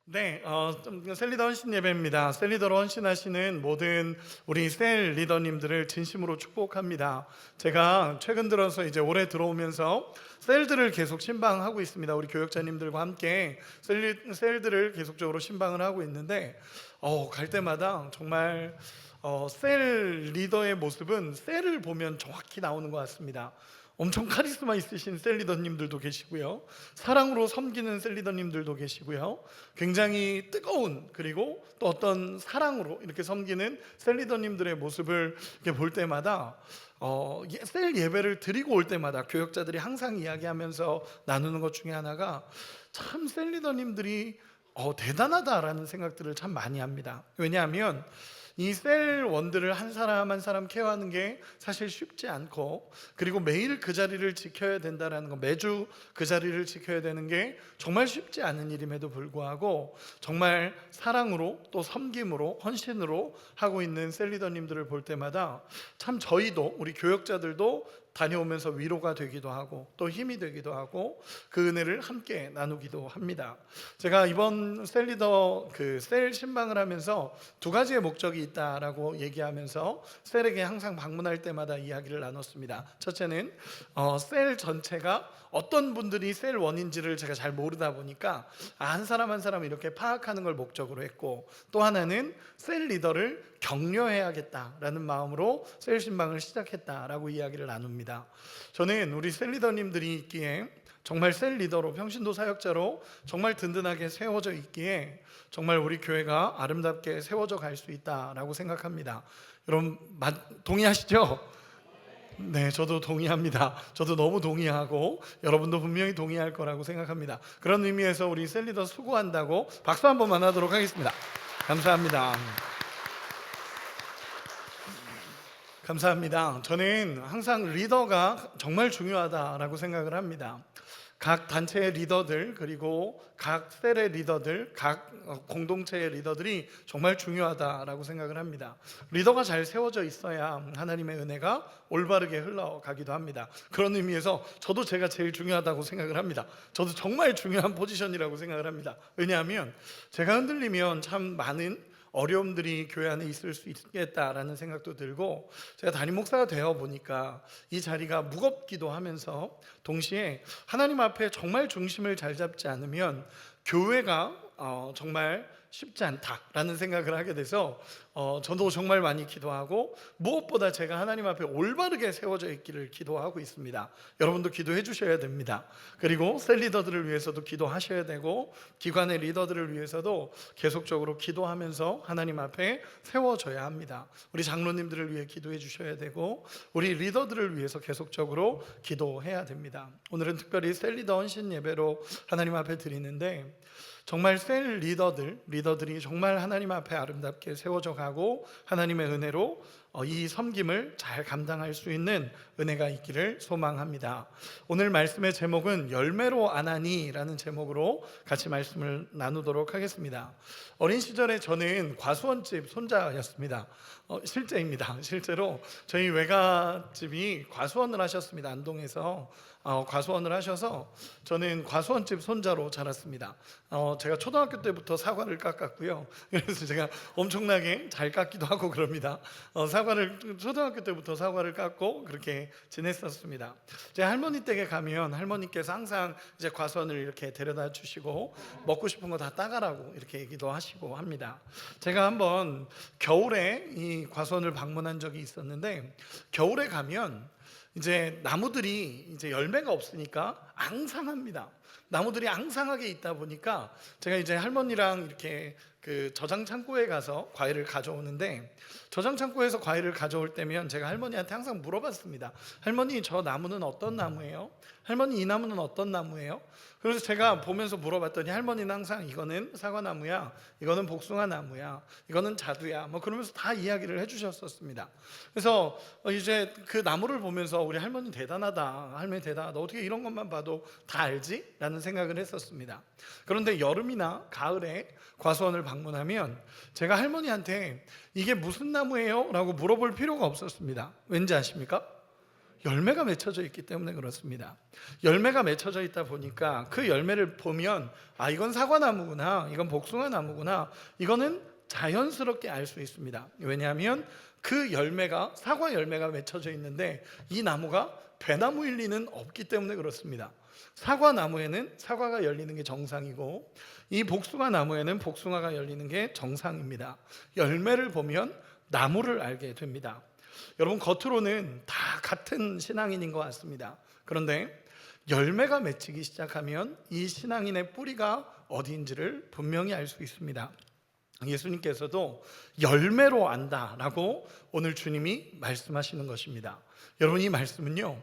네, 셀리더 헌신 예배입니다. 셀리더로 헌신하시는 모든 우리 셀 리더님들을 진심으로 축복합니다. 제가 최근 들어서 이제 올해 들어오면서 셀들을 계속 신방하고 있습니다. 우리 교역자님들과 함께 셀들을 계속적으로 신방을 하고 있는데, 갈 때마다 정말 셀 리더의 모습은 셀을 보면 정확히 나오는 것 같습니다. 엄청 카리스마 있으신 셀리더님들도 계시고요, 사랑으로 섬기는 셀리더님들도 계시고요, 굉장히 뜨거운, 그리고 또 어떤 사랑으로 이렇게 섬기는 셀리더님들의 모습을 이렇게 볼 때마다 셀 예배를 드리고 올 때마다 교역자들이 항상 이야기하면서 나누는 것 중에 하나가, 참 셀리더님들이 대단하다라는 생각들을 참 많이 합니다. 왜냐하면 이 셀원들을 한 사람 한 사람 케어하는 게 사실 쉽지 않고, 그리고 매일 그 자리를 지켜야 된다라는 거, 매주 그 자리를 지켜야 되는 게 정말 쉽지 않은 일임에도 불구하고 정말 사랑으로 또 섬김으로 헌신으로 하고 있는 셀리더님들을 볼 때마다 참 저희도, 우리 교역자들도 다녀오면서 위로가 되기도 하고 또 힘이 되기도 하고 그 은혜를 함께 나누기도 합니다. 제가 이번 셀리더 셀 신방을 하면서 두 가지의 목적이 있다라고 얘기하면서 셀에게 항상 방문할 때마다 이야기를 나눴습니다. 첫째는 셀 전체가 어떤 분들이 셀 원인지를 제가 잘 모르다 보니까 한 사람 한 사람 이렇게 파악하는 걸 목적으로 했고, 또 하나는 셀 리더를 격려해야겠다라는 마음으로 셀 신방을 시작했다라고 이야기를 나눕니다. 저는 우리 셀 리더님들이 있기에, 정말 셀 리더로 평신도 사역자로 정말 든든하게 세워져 있기에 정말 우리 교회가 아름답게 세워져 갈 수 있다라고 생각합니다. 여러분 동의하시죠? 네, 저도 동의합니다. 저도 너무 동의하고 여러분도 분명히 동의할 거라고 생각합니다. 그런 의미에서 우리 셀 리더 수고한다고 박수 한 번만 하도록 하겠습니다. 감사합니다. 감사합니다. 저는 항상 리더가 정말 중요하다라고 생각을 합니다. 각 단체의 리더들, 그리고 각 셀의 리더들, 각 공동체의 리더들이 정말 중요하다라고 생각을 합니다. 리더가 잘 세워져 있어야 하나님의 은혜가 올바르게 흘러가기도 합니다. 그런 의미에서 저도 제가 제일 중요하다고 생각을 합니다. 저도 정말 중요한 포지션이라고 생각을 합니다. 왜냐하면 제가 흔들리면 참 많은 어려움들이 교회 안에 있을 수 있겠다라는 생각도 들고, 제가 담임 목사가 되어 보니까 이 자리가 무겁기도 하면서 동시에 하나님 앞에 정말 중심을 잘 잡지 않으면 교회가 정말 쉽지 않다라는 생각을 하게 돼서 저도 정말 많이 기도하고, 무엇보다 제가 하나님 앞에 올바르게 세워져 있기를 기도하고 있습니다. 여러분도 기도해 주셔야 됩니다. 그리고 셀 리더들을 위해서도 기도하셔야 되고, 기관의 리더들을 위해서도 계속적으로 기도하면서 하나님 앞에 세워져야 합니다. 우리 장로님들을 위해 기도해 주셔야 되고, 우리 리더들을 위해서 계속적으로 기도해야 됩니다. 오늘은 특별히 셀 리더 헌신 예배로 하나님 앞에 드리는데, 정말 셀 리더들이 정말 하나님 앞에 아름답게 세워져 가고 하나님의 은혜로 이 섬김을 잘 감당할 수 있는 은혜가 있기를 소망합니다. 오늘 말씀의 제목은 열매로 안하니라는 제목으로 같이 말씀을 나누도록 하겠습니다. 어린 시절에 저는 과수원집 손자였습니다. 실제입니다. 실제로 저희 외갓집이 과수원을 하셨습니다. 안동에서 과수원을 하셔서 저는 과수원집 손자로 자랐습니다. 제가 초등학교 때부터 사과를 깎았고요. 그래서 제가 엄청나게 잘 깎기도 하고 그럽니다. 초등학교 때부터 사과를 깎고 그렇게 지냈었습니다. 제 할머니 댁에 가면 할머니께서 항상 이제 과수원을 이렇게 데려다 주시고 먹고 싶은 거 다 따가라고 이렇게 얘기도 하시고 합니다. 제가 한번 겨울에 이 과수원을 방문한 적이 있었는데, 겨울에 가면 이제 나무들이 이제 열매가 없으니까 앙상합니다. 나무들이 앙상하게 있다 보니까 제가 이제 할머니랑 이렇게 그 저장 창고에 가서 과일을 가져오는데, 저장 창고에서 과일을 가져올 때면 제가 할머니한테 항상 물어봤습니다. 할머니, 저 나무는 어떤 나무예요? 할머니, 이 나무는 어떤 나무예요? 그래서 제가 보면서 물어봤더니 할머니는 항상 이거는 사과나무야, 이거는 복숭아나무야, 이거는 자두야, 뭐 그러면서 다 이야기를 해주셨었습니다. 그래서 이제 그 나무를 보면서 우리 할머니 대단하다, 할머니 대단하다, 어떻게 이런 것만 봐도 다 알지? 라는 생각을 했었습니다. 그런데 여름이나 가을에 과수원을 방문하면 제가 할머니한테 이게 무슨 나무예요? 라고 물어볼 필요가 없었습니다. 왠지 아십니까? 열매가 맺혀져 있기 때문에 그렇습니다. 열매가 맺혀져 있다 보니까 그 열매를 보면 이건 사과나무구나, 이건 복숭아나무구나, 이거는 자연스럽게 알 수 있습니다. 왜냐하면 그 열매가 사과 열매가 맺혀져 있는데 이 나무가 배나무일 리는 없기 때문에 그렇습니다. 사과나무에는 사과가 열리는 게 정상이고 이 복숭아나무에는 복숭아가 열리는 게 정상입니다. 열매를 보면 나무를 알게 됩니다. 여러분, 겉으로는 다 같은 신앙인인 것 같습니다. 그런데 열매가 맺히기 시작하면 이 신앙인의 뿌리가 어디인지를 분명히 알 수 있습니다. 예수님께서도 열매로 안다라고 오늘 주님이 말씀하시는 것입니다. 여러분, 이 말씀은요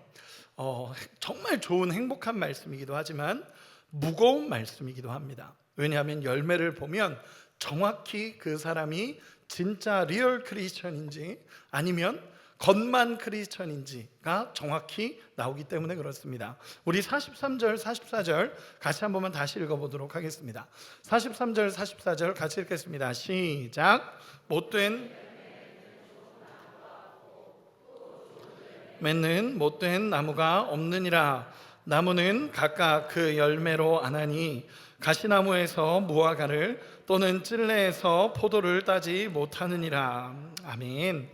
정말 좋은 행복한 말씀이기도 하지만 무거운 말씀이기도 합니다. 왜냐하면 열매를 보면 정확히 그 사람이 진짜 리얼 크리스천인지 아니면 겉만 크리스천인지가 정확히 나오기 때문에 그렇습니다. 우리 43절 44절 같이 한 번만 다시 읽어보도록 하겠습니다. 43절 44절 같이 읽겠습니다. 시작. 맺는 못된 나무가 없느니라. 나무는 각각 그 열매로 아나니 가시나무에서 무화과를 또는 찔레에서 포도를 따지 못하느니라. 아멘.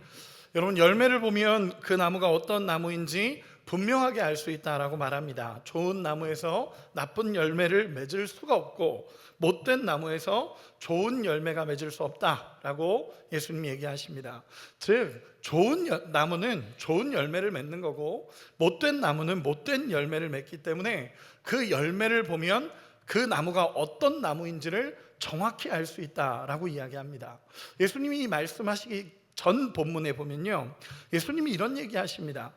여러분, 열매를 보면 그 나무가 어떤 나무인지 분명하게 알 수 있다라고 말합니다. 좋은 나무에서 나쁜 열매를 맺을 수가 없고 못된 나무에서 좋은 열매가 맺을 수 없다라고 예수님이 얘기하십니다. 즉 좋은 나무는 좋은 열매를 맺는 거고 못된 나무는 못된 열매를 맺기 때문에 그 열매를 보면 그 나무가 어떤 나무인지를 정확히 알 수 있다라고 이야기합니다. 예수님이 말씀하시기 전 본문에 보면요, 예수님이 이런 얘기 하십니다.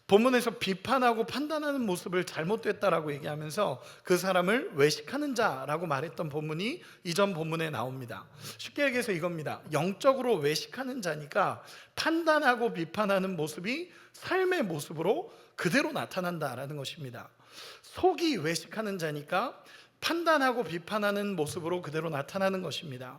본문에서 비판하고 판단하는 모습을 잘못됐다라고 얘기하면서 그 사람을 외식하는 자라고 말했던 본문이 이전 본문에 나옵니다. 쉽게 얘기해서 이겁니다. 영적으로 외식하는 자니까 판단하고 비판하는 모습이 삶의 모습으로 그대로 나타난다라는 것입니다. 속이 외식하는 자니까 판단하고 비판하는 모습으로 그대로 나타나는 것입니다.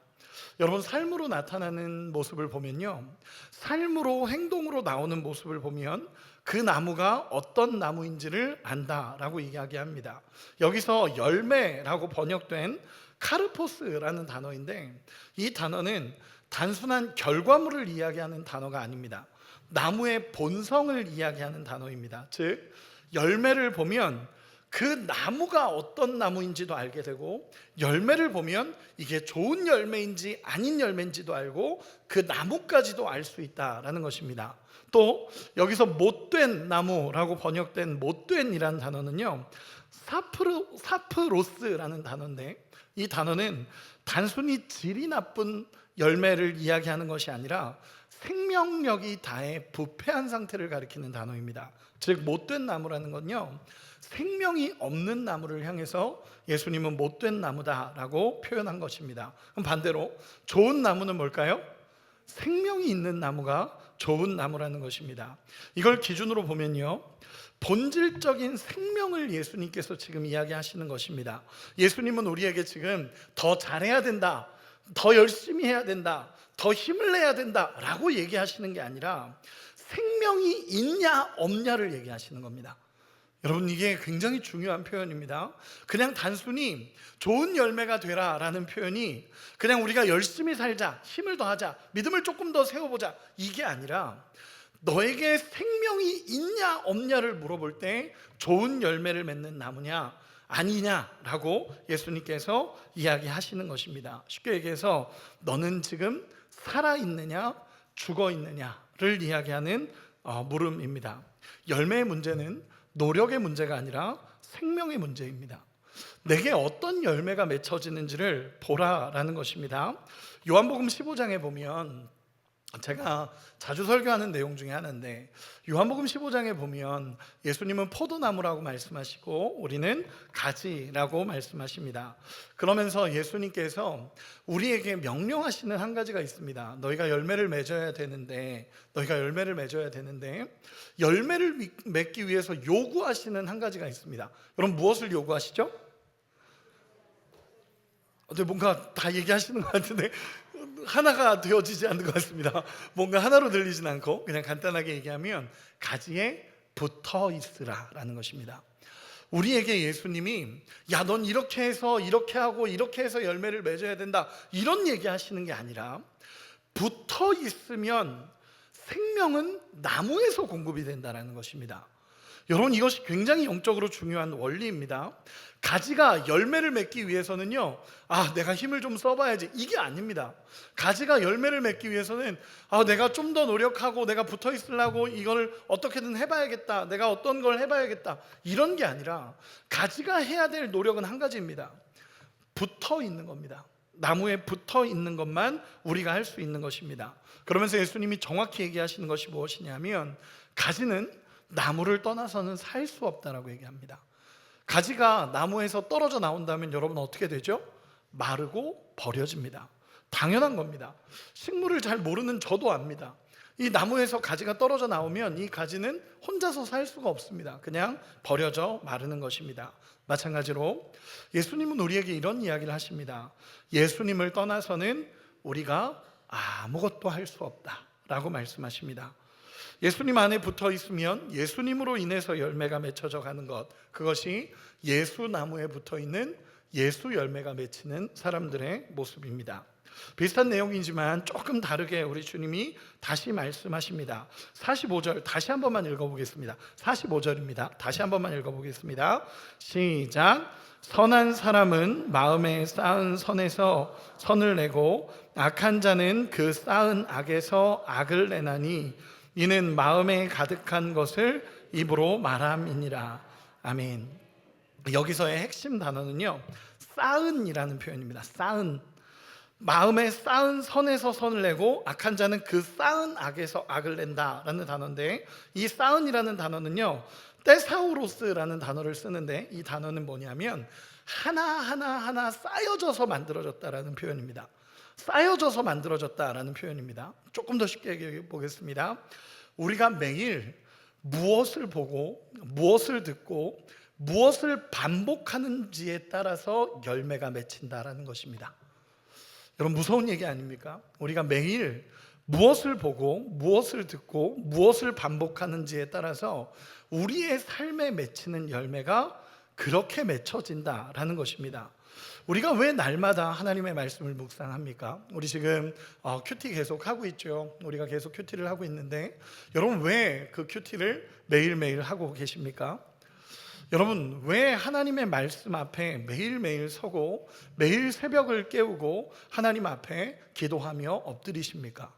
여러분, 삶으로 나타나는 모습을 보면요, 삶으로 행동으로 나오는 모습을 보면 그 나무가 어떤 나무인지를 안다라고 이야기합니다. 여기서 열매라고 번역된 카르포스라는 단어인데 이 단어는 단순한 결과물을 이야기하는 단어가 아닙니다. 나무의 본성을 이야기하는 단어입니다. 즉 열매를 보면 그 나무가 어떤 나무인지도 알게 되고 열매를 보면 이게 좋은 열매인지 아닌 열매인지도 알고 그 나무까지도 알 수 있다라는 것입니다. 또 여기서 못된 나무라고 번역된 못된이라는 단어는요, 사프로스라는 단어인데 이 단어는 단순히 질이 나쁜 열매를 이야기하는 것이 아니라 생명력이 다해 부패한 상태를 가리키는 단어입니다. 즉 못된 나무라는 건요, 생명이 없는 나무를 향해서 예수님은 못된 나무다라고 표현한 것입니다. 그럼 반대로 좋은 나무는 뭘까요? 생명이 있는 나무가 좋은 나무라는 것입니다. 이걸 기준으로 보면요, 본질적인 생명을 예수님께서 지금 이야기하시는 것입니다. 예수님은 우리에게 지금 더 잘해야 된다, 더 열심히 해야 된다, 더 힘을 내야 된다라고 얘기하시는 게 아니라 생명이 있냐 없냐를 얘기하시는 겁니다. 여러분, 이게 굉장히 중요한 표현입니다. 그냥 단순히 좋은 열매가 되라라는 표현이 그냥 우리가 열심히 살자, 힘을 더하자, 믿음을 조금 더 세워보자, 이게 아니라 너에게 생명이 있냐 없냐를 물어볼 때 좋은 열매를 맺는 나무냐 아니냐라고 예수님께서 이야기하시는 것입니다. 쉽게 얘기해서 너는 지금 살아있느냐 죽어있느냐를 이야기하는 물음입니다. 열매의 문제는 노력의 문제가 아니라 생명의 문제입니다. 내게 어떤 열매가 맺혀지는지를 보라라는 것입니다. 요한복음 15장에 보면 제가 자주 설교하는 내용 중에 하나인데 요한복음 15장에 보면 예수님은 포도나무라고 말씀하시고 우리는 가지라고 말씀하십니다. 그러면서 예수님께서 우리에게 명령하시는 한 가지가 있습니다. 너희가 열매를 맺어야 되는데 열매를 맺기 위해서 요구하시는 한 가지가 있습니다. 여러분, 무엇을 요구하시죠? 뭔가 다 얘기하시는 것 같은데 하나가 되어지지 않는 것 같습니다. 뭔가 하나로 들리진 않고 그냥 간단하게 얘기하면 가지에 붙어 있으라라는 것입니다. 우리에게 예수님이 야, 넌 이렇게 해서 이렇게 하고 이렇게 해서 열매를 맺어야 된다, 이런 얘기 하시는 게 아니라 붙어 있으면 생명은 나무에서 공급이 된다는 것입니다. 여러분, 이것이 굉장히 영적으로 중요한 원리입니다. 가지가 열매를 맺기 위해서는요, 내가 힘을 좀 써봐야지, 이게 아닙니다. 가지가 열매를 맺기 위해서는 내가 좀 더 노력하고 내가 붙어 있으려고 이걸 어떻게든 해봐야겠다, 내가 어떤 걸 해봐야겠다, 이런 게 아니라 가지가 해야 될 노력은 한 가지입니다. 붙어 있는 겁니다. 나무에 붙어 있는 것만 우리가 할 수 있는 것입니다. 그러면서 예수님이 정확히 얘기하시는 것이 무엇이냐면, 가지는 나무를 떠나서는 살 수 없다라고 얘기합니다. 가지가 나무에서 떨어져 나온다면 여러분 어떻게 되죠? 마르고 버려집니다. 당연한 겁니다. 식물을 잘 모르는 저도 압니다. 이 나무에서 가지가 떨어져 나오면 이 가지는 혼자서 살 수가 없습니다. 그냥 버려져 마르는 것입니다. 마찬가지로 예수님은 우리에게 이런 이야기를 하십니다. 예수님을 떠나서는 우리가 아무것도 할 수 없다라고 말씀하십니다. 예수님 안에 붙어 있으면 예수님으로 인해서 열매가 맺혀져 가는 것, 그것이 예수나무에 붙어 있는 예수 열매가 맺히는 사람들의 모습입니다. 비슷한 내용이지만 조금 다르게 우리 주님이 다시 말씀하십니다. 45절 다시 한 번만 읽어보겠습니다. 45절입니다. 다시 한 번만 읽어보겠습니다. 시작. 선한 사람은 마음에 쌓은 선에서 선을 내고 악한 자는 그 쌓은 악에서 악을 내나니 이는 마음에 가득한 것을 입으로 말함이니라. 아멘. 여기서의 핵심 단어는요, 쌓은이라는 표현입니다. 쌓은. 마음에 쌓은 선에서 선을 내고 악한 자는 그 쌓은 악에서 악을 낸다라는 단어인데, 이 쌓은이라는 단어는요, 테사우로스라는 단어를 쓰는데, 이 단어는 뭐냐면 하나하나 쌓여져서 만들어졌다라는 표현입니다. 쌓여져서 만들어졌다라는 표현입니다. 조금 더 쉽게 얘기해 보겠습니다. 우리가 매일 무엇을 보고 무엇을 듣고 무엇을 반복하는지에 따라서 열매가 맺힌다라는 것입니다. 여러분, 무서운 얘기 아닙니까? 우리가 매일 무엇을 보고 무엇을 듣고 무엇을 반복하는지에 따라서 우리의 삶에 맺히는 열매가 그렇게 맺혀진다라는 것입니다. 우리가 왜 날마다 하나님의 말씀을 묵상합니까? 우리 지금 큐티 계속 하고 있죠. 우리가 계속 큐티를 하고 있는데, 여러분 왜 그 큐티를 매일매일 하고 계십니까? 여러분, 왜 하나님의 말씀 앞에 매일매일 서고 매일 새벽을 깨우고 하나님 앞에 기도하며 엎드리십니까?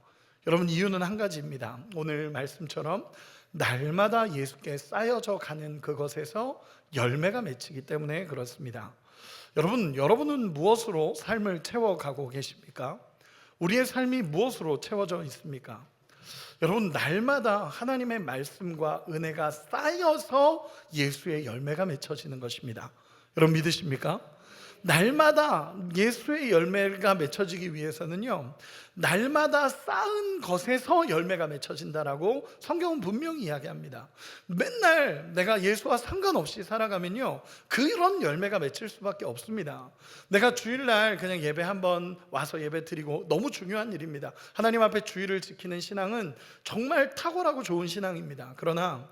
여러분, 이유는 한 가지입니다. 오늘 말씀처럼 날마다 예수께 쌓여져 가는 그것에서 열매가 맺히기 때문에 그렇습니다. 여러분은 무엇으로 삶을 채워가고 계십니까? 우리의 삶이 무엇으로 채워져 있습니까? 여러분, 날마다 하나님의 말씀과 은혜가 쌓여서 예수의 열매가 맺혀지는 것입니다. 여러분, 믿으십니까? 날마다 예수의 열매가 맺혀지기 위해서는요, 날마다 쌓은 것에서 열매가 맺혀진다라고 성경은 분명히 이야기합니다. 맨날 내가 예수와 상관없이 살아가면요, 그런 열매가 맺힐 수밖에 없습니다. 내가 주일날 그냥 예배 한번 와서 예배 드리고, 너무 중요한 일입니다. 하나님 앞에 주일을 지키는 신앙은 정말 탁월하고 좋은 신앙입니다. 그러나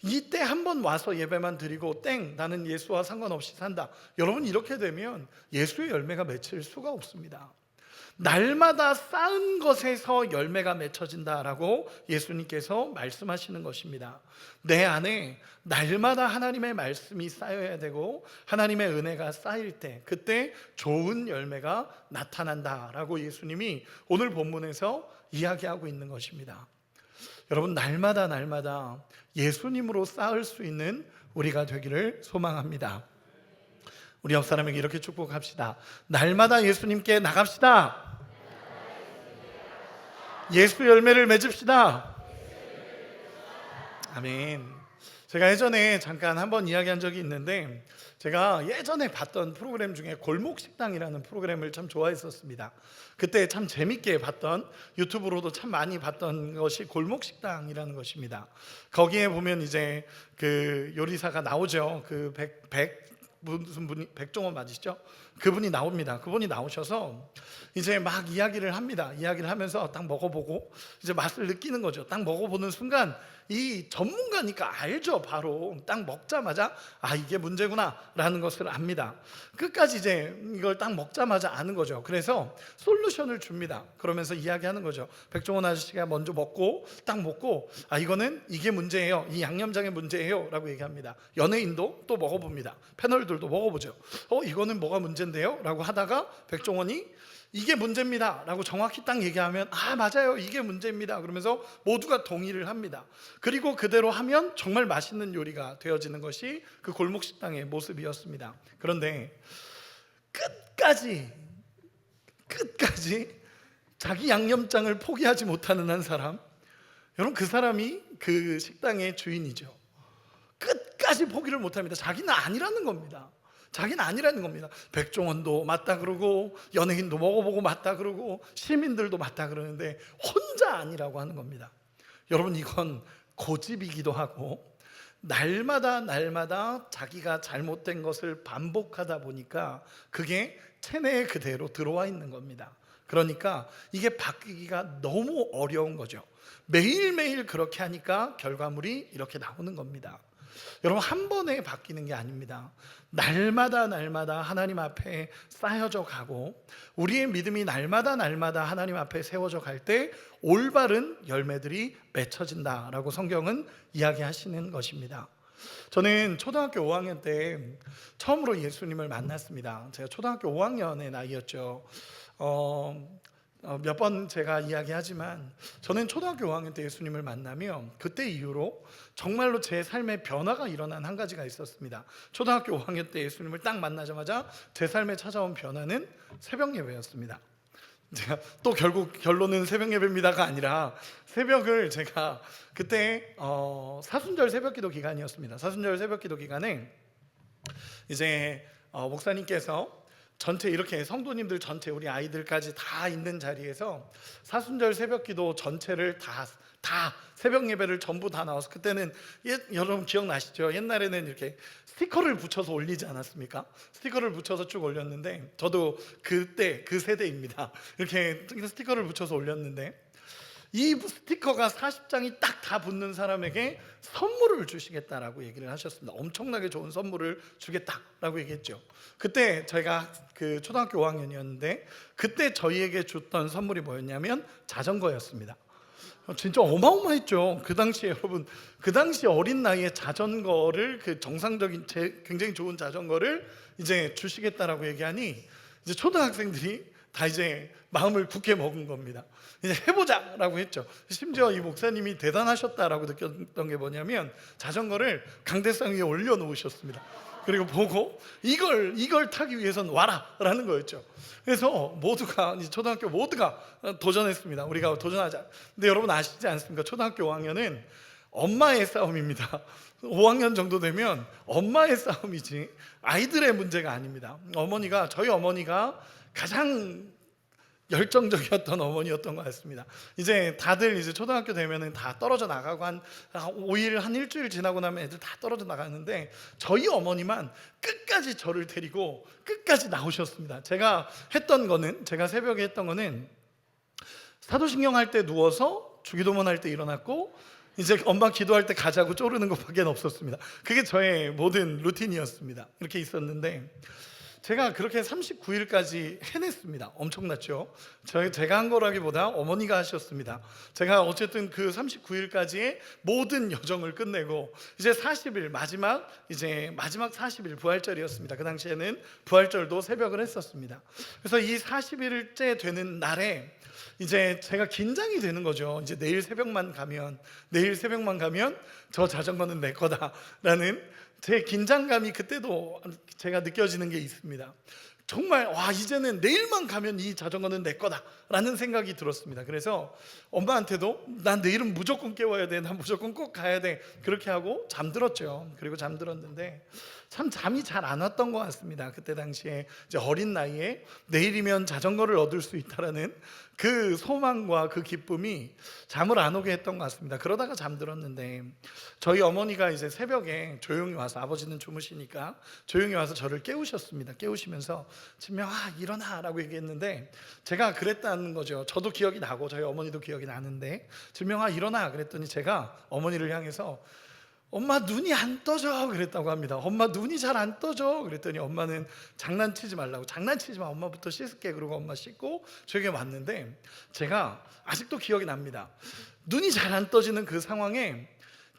이때 한번 와서 예배만 드리고 나는 예수와 상관없이 산다, 여러분, 이렇게 되면 예수의 열매가 맺힐 수가 없습니다. 날마다 쌓은 것에서 열매가 맺혀진다라고 예수님께서 말씀하시는 것입니다. 내 안에 날마다 하나님의 말씀이 쌓여야 되고 하나님의 은혜가 쌓일 때, 그때 좋은 열매가 나타난다라고 예수님이 오늘 본문에서 이야기하고 있는 것입니다. 여러분, 날마다 예수님으로 쌓을 수 있는 우리가 되기를 소망합니다. 우리 옆 사람에게 이렇게 축복합시다. 날마다 예수님께 나갑시다. 예수 열매를 맺읍시다. 아멘. 제가 예전에 잠깐 한번 이야기한 적이 있는데, 제가 예전에 봤던 프로그램 중에 골목식당이라는 프로그램을 참 좋아했었습니다. 그때 참 재밌게 봤던, 유튜브로도 참 많이 봤던 것이 골목식당이라는 것입니다. 거기에 보면 이제 그 요리사가 나오죠. 그 무슨 분이 백종원 맞으시죠? 그분이 나옵니다. 그분이 나오셔서 이제 막 이야기를 합니다. 이야기를 하면서 딱 먹어보고 이제 맛을 느끼는 거죠. 딱 먹어보는 순간 이 전문가니까 알죠. 바로 딱 먹자마자 아, 이게 문제구나 라는 것을 압니다. 끝까지 이제 이걸 딱 먹자마자 아는 거죠. 그래서 솔루션을 줍니다. 그러면서 이야기하는 거죠. 백종원 아저씨가 먼저 딱 먹고 아, 이거는 이게 문제예요. 이 양념장의 문제예요 라고 얘기합니다. 연예인도 또 먹어봅니다. 패널들도 먹어보죠. 이거는 뭐가 문제인데요? 라고 하다가 백종원이 이게 문제입니다 라고 정확히 딱 얘기하면 아, 맞아요, 이게 문제입니다 그러면서 모두가 동의를 합니다. 그리고 그대로 하면 정말 맛있는 요리가 되어지는 것이 그 골목식당의 모습이었습니다. 그런데 끝까지 자기 양념장을 포기하지 못하는 한 사람, 여러분, 그 사람이 그 식당의 주인이죠. 끝까지 포기를 못합니다. 자기는 아니라는 겁니다. 자기는 아니라는 겁니다. 백종원도 맞다 그러고 연예인도 먹어보고 맞다 그러고 시민들도 맞다 그러는데 혼자 아니라고 하는 겁니다. 여러분, 이건 고집이기도 하고 날마다 자기가 잘못된 것을 반복하다 보니까 그게 체내에 그대로 들어와 있는 겁니다. 그러니까 이게 바뀌기가 너무 어려운 거죠. 매일매일 그렇게 하니까 결과물이 이렇게 나오는 겁니다. 여러분, 한 번에 바뀌는 게 아닙니다. 날마다 하나님 앞에 쌓여져 가고 우리의 믿음이 날마다 하나님 앞에 세워져 갈 때 올바른 열매들이 맺혀진다라고 성경은 이야기하시는 것입니다. 저는 초등학교 5학년 때 처음으로 예수님을 만났습니다. 제가 초등학교 5학년의 나이였죠. 몇 번 제가 이야기하지만 저는 초등학교 5학년 때 예수님을 만나며 그때 이후로 정말로 제 삶의 변화가 일어난 한 가지가 있었습니다. 초등학교 5학년 때 예수님을 딱 만나자마자 제 삶에 찾아온 변화는 새벽 예배였습니다. 제가 또 결국 결론은 새벽 예배입니다가 아니라 새벽을 제가 그때 사순절 새벽기도 기간이었습니다. 사순절 새벽기도 기간에 이제 목사님께서 전체 이렇게 성도님들 전체 우리 아이들까지 다 있는 자리에서 사순절 새벽기도 전체를 다 새벽 예배를 전부 다 나와서 그때는 여러분 기억나시죠? 옛날에는 이렇게 스티커를 붙여서 올리지 않았습니까? 스티커를 붙여서 쭉 올렸는데 저도 그때 그 세대입니다. 이렇게 스티커를 붙여서 올렸는데 이 스티커가 40장이 딱 다 붙는 사람에게 선물을 주시겠다라고 얘기를 하셨습니다. 엄청나게 좋은 선물을 주겠다라고 얘기했죠. 그때 저희가 그 초등학교 5학년이었는데 그때 저희에게 줬던 선물이 뭐였냐면 자전거였습니다. 진짜 어마어마했죠. 그 당시에 여러분, 그 당시 어린 나이에 자전거를 그 정상적인 굉장히 좋은 자전거를 이제 주시겠다라고 얘기하니 이제 초등학생들이 다 이제 마음을 굳게 먹은 겁니다. 이제 해보자라고 했죠. 심지어 이 목사님이 대단하셨다라고 느꼈던 게 뭐냐면 자전거를 강대상 위에 올려놓으셨습니다. 그리고 보고 이걸 타기 위해서는 와라라는 거였죠. 그래서 모두가 이제 초등학교 모두가 도전했습니다. 우리가 도전하자. 근데 여러분 아시지 않습니까? 초등학교 5학년은 엄마의 싸움입니다. 5학년 정도 되면 엄마의 싸움이지 아이들의 문제가 아닙니다. 저희 어머니가 가장 열정적이었던 어머니였던 것 같습니다. 이제 다들 이제 초등학교 되면은 다 떨어져 나가고 한 5일 한 일주일 지나고 나면 애들 다 떨어져 나가는데 저희 어머니만 끝까지 저를 데리고 끝까지 나오셨습니다. 제가 새벽에 했던 거는 사도신경 할 때 누워서 주기도문 할 때 일어났고 이제 엄마 기도할 때 가자고 쪼르는 것밖에 없었습니다. 그게 저의 모든 루틴이었습니다. 이렇게 있었는데 제가 그렇게 39일까지 해냈습니다. 엄청났죠? 제가 한 거라기보다 어머니가 하셨습니다. 제가 어쨌든 그 39일까지의 모든 여정을 끝내고 이제 40일 마지막 40일 부활절이었습니다. 그 당시에는 부활절도 새벽을 했었습니다. 그래서 이 40일째 되는 날에 이제 제가 긴장이 되는 거죠. 이제 내일 새벽만 가면 저 자전거는 내 거다라는 제 긴장감이 그때도 제가 느껴지는 게 있습니다. 정말 이제는 내일만 가면 이 자전거는 내 거다라는 생각이 들었습니다. 그래서 엄마한테도 난 내일은 무조건 깨워야 돼, 난 무조건 꼭 가야 돼, 그렇게 하고 잠들었죠. 그리고 잠들었는데 참 잠이 잘 안 왔던 것 같습니다. 그때 당시에 이제 어린 나이에 내일이면 자전거를 얻을 수 있다라는 그 소망과 그 기쁨이 잠을 안 오게 했던 것 같습니다. 그러다가 잠들었는데 저희 어머니가 이제 새벽에 조용히 와서, 아버지는 주무시니까 조용히 와서 저를 깨우셨습니다. 깨우시면서 진명아 일어나라고 얘기했는데 제가 그랬다는 거죠. 저도 기억이 나고 저희 어머니도 기억이 나는데 진명아 일어나 그랬더니 제가 어머니를 향해서 엄마 눈이 안 떠져 그랬다고 합니다. 엄마 눈이 잘 안 떠져 그랬더니 엄마는 장난치지 말라고, 장난치지 마, 엄마부터 씻을게, 그러고 엄마 씻고 저에게 왔는데 제가 아직도 기억이 납니다. 눈이 잘 안 떠지는 그 상황에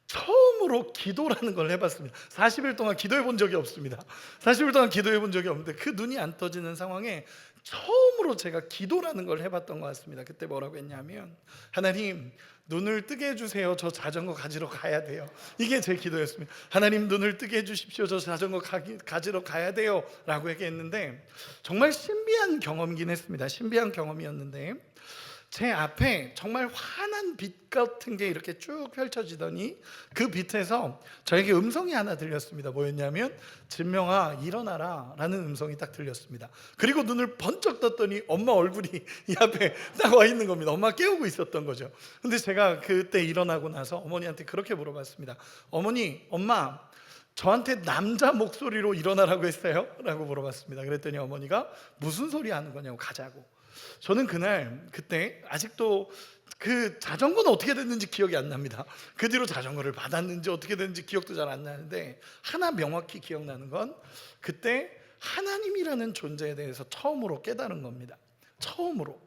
처음으로 기도라는 걸 해봤습니다. 40일 동안 기도해 본 적이 없습니다. 40일 동안 기도해 본 적이 없는데 그 눈이 안 떠지는 상황에 처음으로 제가 기도라는 걸 해봤던 것 같습니다. 그때 뭐라고 했냐면, 하나님 눈을 뜨게 해주세요. 저 자전거 가지러 가야 돼요. 이게 제 기도였습니다. 하나님 눈을 뜨게 해주십시오. 저 자전거 가지러 가야 돼요 라고 얘기했는데 정말 신비한 경험이긴 했습니다. 신비한 경험이었는데 제 앞에 정말 환한 빛 같은 게 이렇게 쭉 펼쳐지더니 그 빛에서 저에게 음성이 하나 들렸습니다. 뭐였냐면 진명아 일어나라 라는 음성이 딱 들렸습니다. 그리고 눈을 번쩍 떴더니 엄마 얼굴이 이 앞에 딱 와 있는 겁니다. 엄마 깨우고 있었던 거죠. 근데 제가 그때 일어나고 나서 어머니한테 그렇게 물어봤습니다. 어머니, 엄마 저한테 남자 목소리로 일어나라고 했어요? 라고 물어봤습니다. 그랬더니 어머니가 무슨 소리 하는 거냐고, 가자고. 저는 그때 아직도 그 자전거는 어떻게 됐는지 기억이 안 납니다. 그 뒤로 자전거를 받았는지 어떻게 됐는지 기억도 잘 안 나는데 하나 명확히 기억나는 건 그때 하나님이라는 존재에 대해서 처음으로 깨달은 겁니다. 처음으로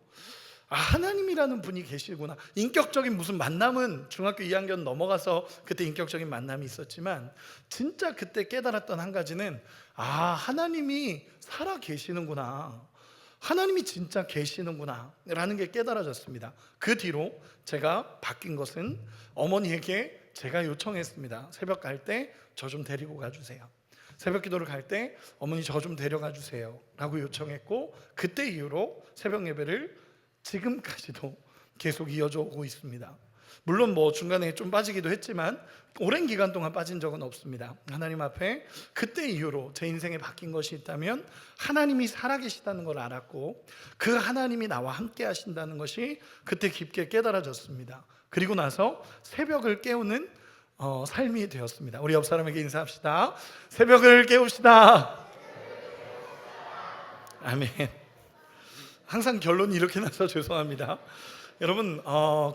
하나님이라는 분이 계시구나. 인격적인 무슨 만남은 중학교 2학년 넘어가서 그때 인격적인 만남이 있었지만 진짜 그때 깨달았던 한 가지는 하나님이 살아 계시는구나, 하나님이 진짜 계시는구나 라는 게 깨달아졌습니다. 그 뒤로 제가 바뀐 것은 어머니에게 제가 요청했습니다. 새벽 갈 때 저 좀 데리고 가주세요. 새벽 기도를 갈 때 어머니 저 좀 데려가 주세요 라고 요청했고, 그때 이후로 새벽 예배를 지금까지도 계속 이어져 오고 있습니다. 물론 중간에 좀 빠지기도 했지만 오랜 기간 동안 빠진 적은 없습니다. 하나님 앞에 그때 이후로 제 인생에 바뀐 것이 있다면 하나님이 살아계시다는 걸 알았고 그 하나님이 나와 함께 하신다는 것이 그때 깊게 깨달아졌습니다. 그리고 나서 새벽을 깨우는 삶이 되었습니다. 우리 옆 사람에게 인사합시다. 새벽을 깨웁시다. 아멘. 항상 결론이 이렇게 나서 죄송합니다. 여러분,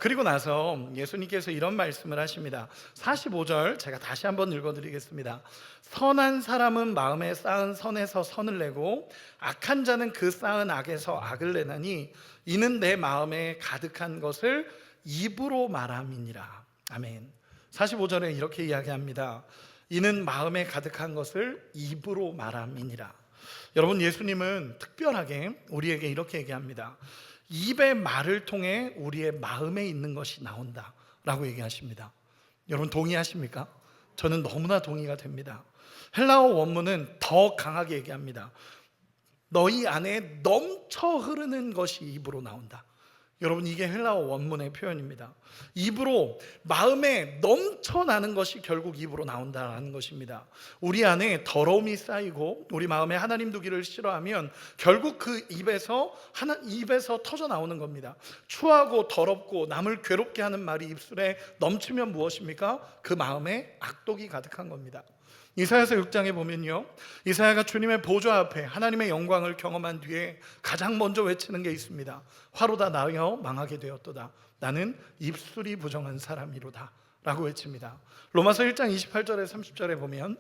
그리고 나서 예수님께서 이런 말씀을 하십니다. 45절 제가 다시 한번 읽어드리겠습니다. 선한 사람은 마음에 쌓은 선에서 선을 내고 악한 자는 그 쌓은 악에서 악을 내나니 이는 내 마음에 가득한 것을 입으로 말함이니라. 아멘. 45절에 이렇게 이야기합니다. 이는 마음에 가득한 것을 입으로 말함이니라. 여러분, 예수님은 특별하게 우리에게 이렇게 얘기합니다. 입의 말을 통해 우리의 마음에 있는 것이 나온다 라고 얘기하십니다. 여러분 동의하십니까? 저는 너무나 동의가 됩니다. 헬라어 원문은 더 강하게 얘기합니다. 너희 안에 넘쳐 흐르는 것이 입으로 나온다. 여러분, 이게 헬라어 원문의 표현입니다. 입으로, 마음에 넘쳐나는 것이 결국 입으로 나온다는 것입니다. 우리 안에 더러움이 쌓이고 우리 마음에 하나님 두기를 싫어하면 결국 그 입에서 터져 나오는 겁니다. 추하고 더럽고 남을 괴롭게 하는 말이 입술에 넘치면 무엇입니까? 그 마음에 악독이 가득한 겁니다. 이사야서 6장에 보면요, 이사야가 주님의 보좌 앞에 하나님의 영광을 경험한 뒤에 가장 먼저 외치는 게 있습니다. 화로다 나여 망하게 되었도다. 나는 입술이 부정한 사람이로다 라고 외칩니다. 로마서 1장 28절에 30절에 보면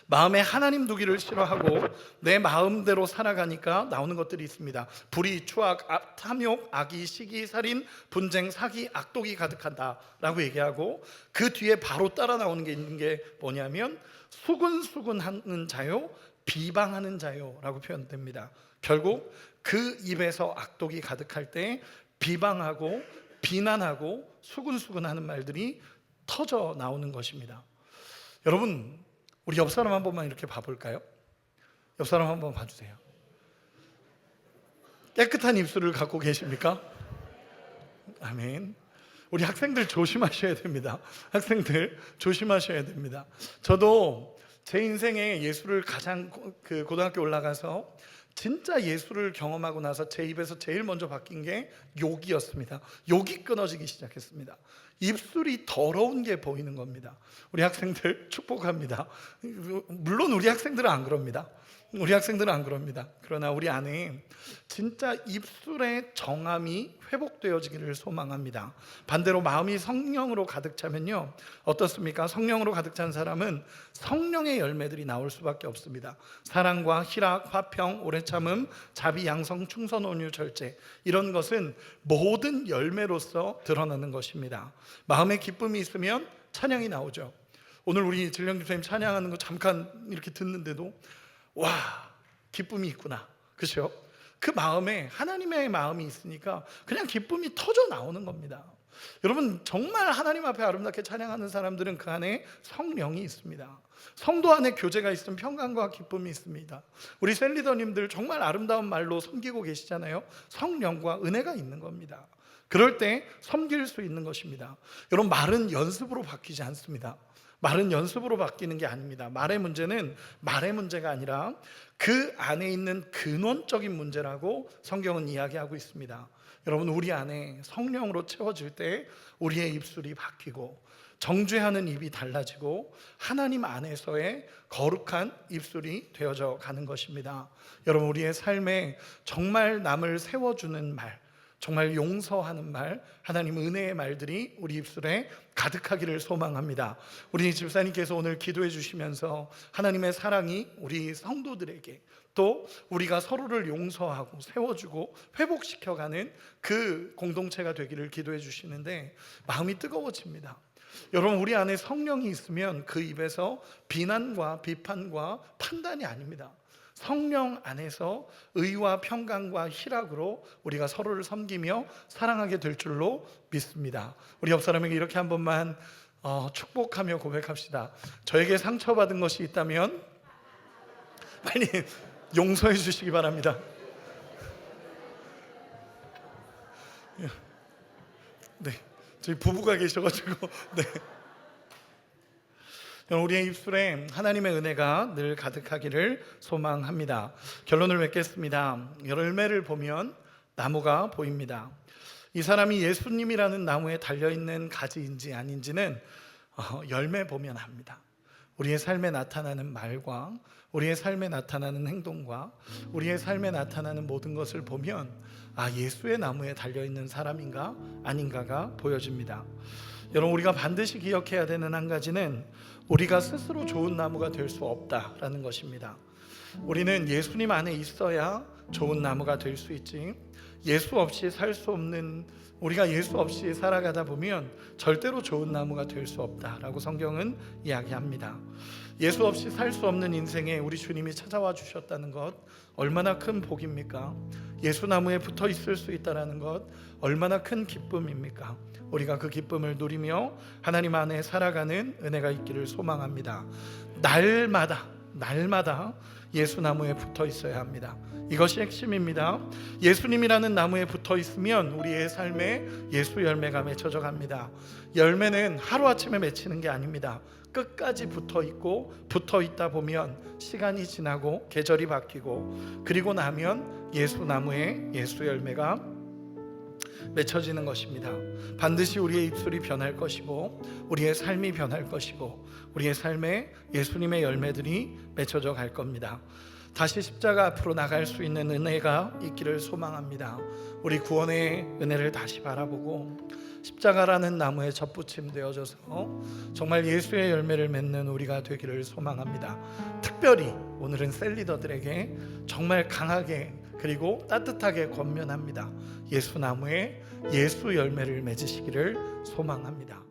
마음에 하나님 두기를 싫어하고 내 마음대로 살아가니까 나오는 것들이 있습니다. 불의, 추악, 탐욕, 악의, 시기, 살인, 분쟁, 사기, 악독이 가득한다 라고 얘기하고 그 뒤에 바로 따라 나오는 게 있는 게 뭐냐면 수근수근하는 자요, 비방하는 자요 라고 표현됩니다. 결국 그 입에서 악독이 가득할 때 비방하고 비난하고 수근수근하는 말들이 터져 나오는 것입니다. 여러분, 우리 옆 사람 한 번만 이렇게 봐볼까요? 옆 사람 한 번 봐주세요. 깨끗한 입술을 갖고 계십니까? 아멘. 우리 학생들 조심하셔야 됩니다. 학생들 조심하셔야 됩니다. 저도 제 인생에 예수를 가장 고등학교 올라가서 진짜 예수를 경험하고 나서 제 입에서 제일 먼저 바뀐 게 욕이었습니다. 욕이 끊어지기 시작했습니다. 입술이 더러운 게 보이는 겁니다. 우리 학생들 축복합니다. 물론 우리 학생들은 안 그럽니다. 그러나 우리 안에 진짜 입술의 정함이 회복되어지기를 소망합니다. 반대로 마음이 성령으로 가득 차면요, 어떻습니까? 성령으로 가득 찬 사람은 성령의 열매들이 나올 수밖에 없습니다. 사랑과 희락, 화평, 오래 참음, 자비, 양성, 충성, 온유, 절제, 이런 것은 모든 열매로서 드러나는 것입니다. 마음에 기쁨이 있으면 찬양이 나오죠. 오늘 우리 진령 집사님 찬양하는 거 잠깐 이렇게 듣는데도 와, 기쁨이 있구나, 그렇죠? 그 마음에 하나님의 마음이 있으니까 그냥 기쁨이 터져 나오는 겁니다. 여러분, 정말 하나님 앞에 아름답게 찬양하는 사람들은 그 안에 성령이 있습니다. 성도 안에 교제가 있으면 평강과 기쁨이 있습니다. 우리 셀리더님들 정말 아름다운 말로 섬기고 계시잖아요. 성령과 은혜가 있는 겁니다. 그럴 때 섬길 수 있는 것입니다. 여러분, 말은 연습으로 바뀌지 않습니다. 말은 연습으로 바뀌는 게 아닙니다. 말의 문제는 말의 문제가 아니라 그 안에 있는 근원적인 문제라고 성경은 이야기하고 있습니다. 여러분, 우리 안에 성령으로 채워질 때 우리의 입술이 바뀌고 정죄하는 입이 달라지고 하나님 안에서의 거룩한 입술이 되어져 가는 것입니다. 여러분, 우리의 삶에 정말 남을 세워주는 말, 정말 용서하는 말, 하나님 은혜의 말들이 우리 입술에 가득하기를 소망합니다. 우리 집사님께서 오늘 기도해 주시면서 하나님의 사랑이 우리 성도들에게, 또 우리가 서로를 용서하고 세워주고 회복시켜가는 그 공동체가 되기를 기도해 주시는데 마음이 뜨거워집니다. 여러분, 우리 안에 성령이 있으면 그 입에서 비난과 비판과 판단이 아닙니다. 성령 안에서 의와 평강과 희락으로 우리가 서로를 섬기며 사랑하게 될 줄로 믿습니다. 우리 옆 사람에게 이렇게 한 번만 축복하며 고백합시다. 저에게 상처받은 것이 있다면 빨리 용서해 주시기 바랍니다. 네, 저희 부부가 계셔가지고 네. 우리의 입술에 하나님의 은혜가 늘 가득하기를 소망합니다. 결론을 맺겠습니다. 열매를 보면 나무가 보입니다. 이 사람이 예수님이라는 나무에 달려있는 가지인지 아닌지는 열매 보면 합니다. 우리의 삶에 나타나는 말과 우리의 삶에 나타나는 행동과 우리의 삶에 나타나는 모든 것을 보면 예수의 나무에 달려있는 사람인가 아닌가가 보여집니다. 여러분, 우리가 반드시 기억해야 되는 한 가지는 우리가 스스로 좋은 나무가 될 수 없다라는 것입니다. 우리는 예수님 안에 있어야 좋은 나무가 될 수 있지, 예수 없이 살 수 없는, 우리가 예수 없이 살아가다 보면 절대로 좋은 나무가 될 수 없다라고 성경은 이야기합니다. 예수 없이 살 수 없는 인생에 우리 주님이 찾아와 주셨다는 것 얼마나 큰 복입니까? 예수 나무에 붙어 있을 수 있다는 것 얼마나 큰 기쁨입니까? 우리가 그 기쁨을 누리며 하나님 안에 살아가는 은혜가 있기를 소망합니다. 날마다 예수 나무에 붙어 있어야 합니다. 이것이 핵심입니다. 예수님이라는 나무에 붙어 있으면 우리의 삶에 예수 열매가 맺혀져 갑니다. 열매는 하루아침에 맺히는 게 아닙니다. 끝까지 붙어 있다 보면 시간이 지나고 계절이 바뀌고 그리고 나면 예수 나무에 예수 열매가 맺혀지는 것입니다. 반드시 우리의 입술이 변할 것이고 우리의 삶이 변할 것이고 우리의 삶에 예수님의 열매들이 맺혀져 갈 겁니다. 다시 십자가 앞으로 나갈 수 있는 은혜가 있기를 소망합니다. 우리 구원의 은혜를 다시 바라보고 십자가라는 나무에 접붙임 되어져서 정말 예수의 열매를 맺는 우리가 되기를 소망합니다. 특별히 오늘은 셀리더들에게 정말 강하게 그리고 따뜻하게 권면합니다. 예수 나무에 예수 열매를 맺으시기를 소망합니다.